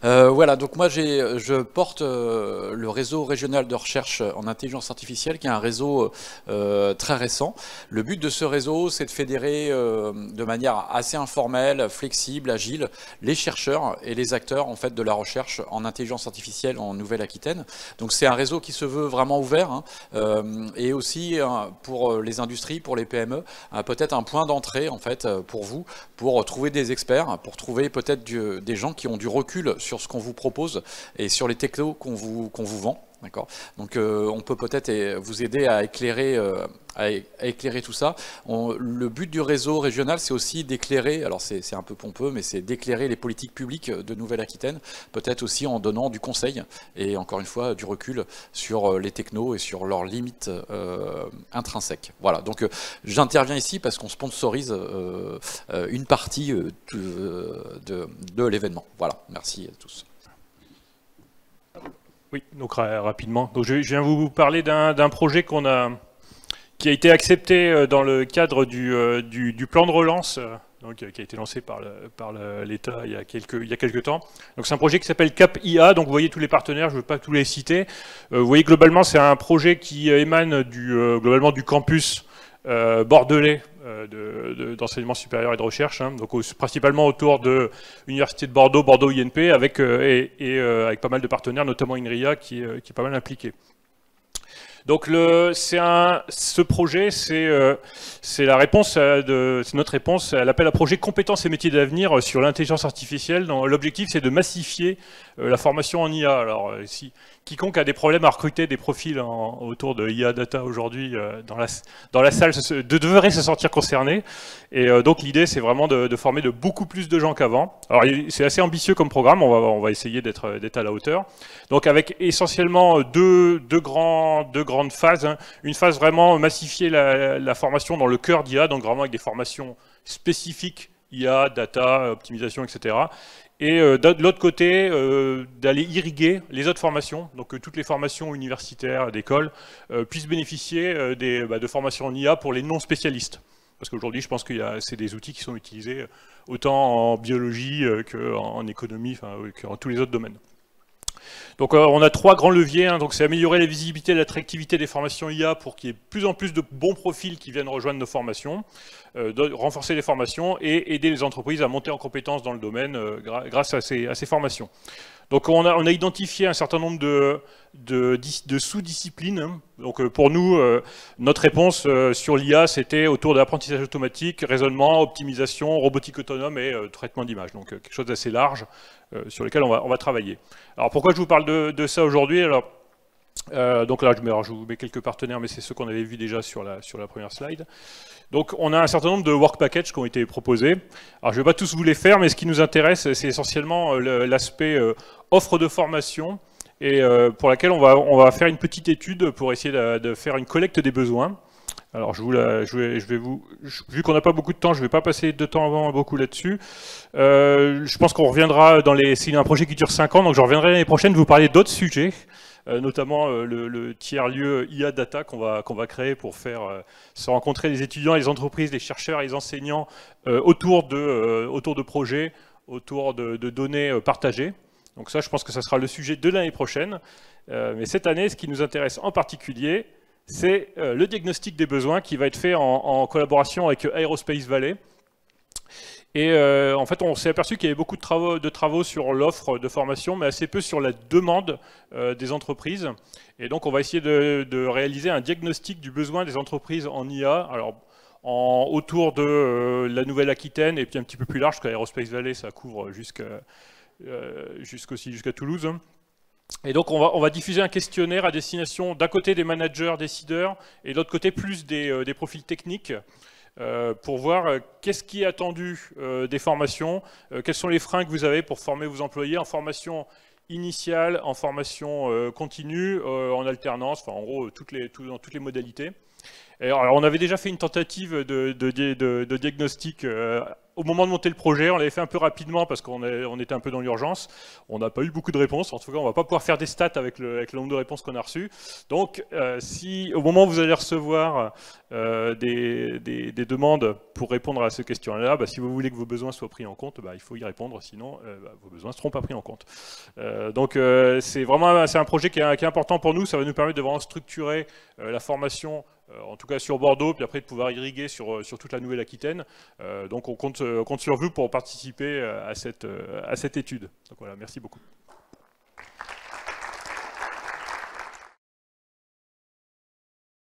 Voilà, donc moi je porte le réseau régional de recherche en intelligence artificielle, qui est un réseau très récent. Le but de ce réseau, c'est de fédérer de manière assez informelle, flexible, agile, les chercheurs et les acteurs en fait de la recherche en intelligence artificielle en Nouvelle-Aquitaine. Donc c'est un réseau qui se veut vraiment ouvert, hein, et aussi pour les industries, pour les PME, peut-être un point d'entrée en fait pour vous, pour trouver des experts, pour trouver peut-être des gens qui ont du recul sur ce qu'on vous propose et sur les technos qu'on vous vend. D'accord. Donc on peut peut-être vous aider à éclairer, à éclairer tout ça. Le but du réseau régional, c'est aussi d'éclairer, alors c'est un peu pompeux, mais c'est d'éclairer les politiques publiques de Nouvelle-Aquitaine, peut-être aussi en donnant du conseil et encore une fois du recul sur les technos et sur leurs limites intrinsèques. Voilà, donc j'interviens ici parce qu'on sponsorise une partie de l'événement. Voilà, merci à tous. Oui, donc rapidement. Donc je viens vous parler d'un projet qui a été accepté dans le cadre du plan de relance, donc, qui a été lancé par l'État il y a quelques temps. Donc c'est un projet qui s'appelle CAP IA. Donc vous voyez tous les partenaires, je ne veux pas tous les citer. Vous voyez globalement c'est un projet qui émane globalement du campus bordelais d'enseignement supérieur et de recherche, hein, donc principalement autour de l'Université de Bordeaux, Bordeaux INP, avec pas mal de partenaires, notamment INRIA qui est pas mal impliqué. Donc ce projet, c'est la réponse, c'est notre réponse à l'appel à projet compétences et métiers d'avenir sur l'intelligence artificielle. L'objectif, c'est de massifier la formation en IA. Alors, si quiconque a des problèmes à recruter des profils autour de IA Data aujourd'hui dans la salle devrait se sentir concerné. Et donc l'idée, c'est vraiment de former de beaucoup plus de gens qu'avant. Alors, c'est assez ambitieux comme programme. On va essayer d'être à la hauteur. Donc, avec essentiellement deux grandes phases. Hein. Une phase vraiment massifier la formation dans le cœur d'IA, donc vraiment avec des formations spécifiques IA, data, optimisation, etc. Et de l'autre côté, d'aller irriguer les autres formations, donc que toutes les formations universitaires d'école puissent bénéficier de formations en IA pour les non spécialistes. Parce qu'aujourd'hui, je pense que c'est des outils qui sont utilisés autant en biologie qu'en économie, qu'en tous les autres domaines. Donc on a trois grands leviers, hein. Donc c'est améliorer la visibilité et l'attractivité des formations IA pour qu'il y ait de plus en plus de bons profils qui viennent rejoindre nos formations, renforcer les formations et aider les entreprises à monter en compétences dans le domaine grâce à ces formations. Donc on a identifié un certain nombre de sous-disciplines. Donc pour nous, notre réponse sur l'IA, c'était autour de l'apprentissage automatique, raisonnement, optimisation, robotique autonome et traitement d'image. Donc quelque chose d'assez large sur lequel on va travailler. Alors pourquoi je vous parle de ça aujourd'hui? Donc là, je vous mets quelques partenaires, mais c'est ceux qu'on avait vus déjà sur la première slide. Donc on a un certain nombre de work packages qui ont été proposés. Alors je ne vais pas tous vous les faire, mais ce qui nous intéresse, c'est essentiellement l'aspect offre de formation, et pour laquelle on va faire une petite étude pour essayer de faire une collecte des besoins. Alors vu qu'on n'a pas beaucoup de temps, je ne vais pas passer de temps beaucoup là-dessus. Je pense qu'on reviendra c'est un projet qui dure 5 ans, donc je reviendrai l'année prochaine vous parler d'autres sujets. Notamment le tiers-lieu IA Data qu'on va créer pour faire se rencontrer les étudiants, les entreprises, les chercheurs et les enseignants autour de projets, autour de données partagées. Donc ça, je pense que ça sera le sujet de l'année prochaine. Mais cette année, ce qui nous intéresse en particulier, c'est le diagnostic des besoins qui va être fait en collaboration avec Aerospace Valley. Et en fait, on s'est aperçu qu'il y avait beaucoup de travaux sur l'offre de formation, mais assez peu sur la demande des entreprises. Et donc, on va essayer de réaliser un diagnostic du besoin des entreprises en IA, alors autour de la Nouvelle-Aquitaine et puis un petit peu plus large, parce qu'Aerospace Valley, ça couvre jusqu'à Toulouse. Et donc, on va diffuser un questionnaire à destination d'un côté des managers, décideurs, et de l'autre côté plus des profils techniques, pour voir qu'est-ce qui est attendu des formations, quels sont les freins que vous avez pour former vos employés en formation initiale, en formation continue, en alternance, enfin en gros dans toutes les modalités. Alors on avait déjà fait une tentative de diagnostic au moment de monter le projet, on l'avait fait un peu rapidement parce qu'on était un peu dans l'urgence. On n'a pas eu beaucoup de réponses. En tout cas, on ne va pas pouvoir faire des stats avec le nombre de réponses qu'on a reçues. Donc, si au moment où vous allez recevoir des demandes pour répondre à ces questions-là, si vous voulez que vos besoins soient pris en compte, il faut y répondre. Sinon, vos besoins ne seront pas pris en compte. Donc, c'est un projet qui est important pour nous. Ça va nous permettre de vraiment structurer la formation, en tout cas sur Bordeaux, puis après de pouvoir irriguer sur toute la Nouvelle-Aquitaine. Donc on compte sur vous pour participer à cette étude. Donc voilà, merci beaucoup.